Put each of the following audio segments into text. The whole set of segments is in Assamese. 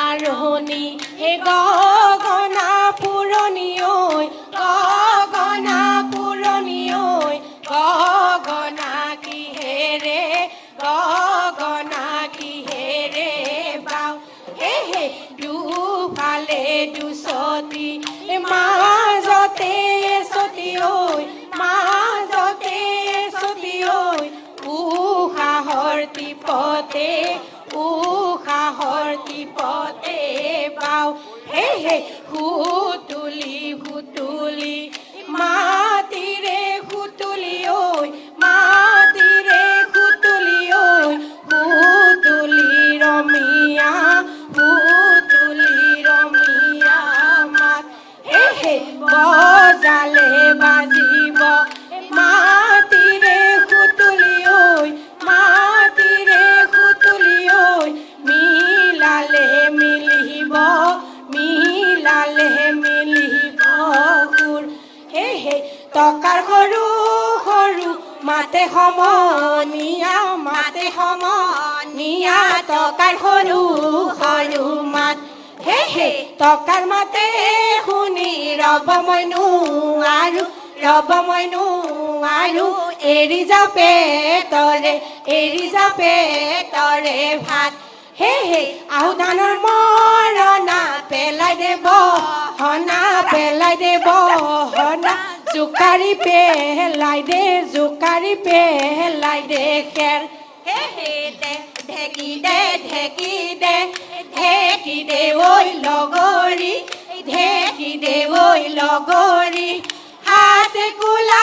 আৰোহণী হে গগনা পুৰণি ঐ গগনা পুৰণি ঐ গগনা কিহেৰে গগনা কিহেৰে বাও হে হে দুফালে দুচতি মাজতে এচতি ঐ মাজতে এচতি ঐ উষাহৰ টিপতে উষাহৰ টিপতে বাও হে হে সুতুলি সুতুলি মাটিৰে সুতুলি ঐ মাটিৰে সুতুলি ঐ সুতুলি ৰমীয়া মাত হে হে বজালে বাজিব মাটিৰে সুতুলি ঐ মাটিৰে সুতুলি ঐ মিলালে মিলিব সুৰ হে হে টকাৰ সৰু সৰু মাতে সমনীয়া টকাৰ সৰু সৰু মাত হে হে টকাৰ মাতে শুনি ৰব মই নোৱাৰো এৰি যাওঁ পেটৰে ভাত হে হে আহু ধানৰ মৰণা পেলাই দেব হনা জোকাৰি পেলাই দে খেৰ হে হে ঢেকি দে ঐ লগৰী হাতে কোলা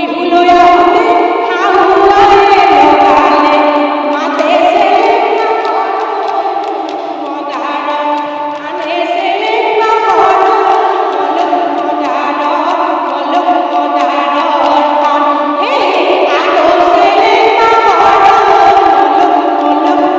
বিহুলৈ আহোঁতে শাহুৱাই লগালে মাতে চেলেং মদাৰৰ আনে চেলেং বাহৰৰ মলুক মদাৰৰ পাণ হে আনো চেলেং বাহৰৰ মলুক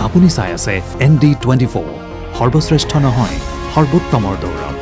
আপুনি চাই আছে ND24 সৰ্বশ্ৰেষ্ঠ নহয় সৰ্বোত্তমৰ দৌৰত।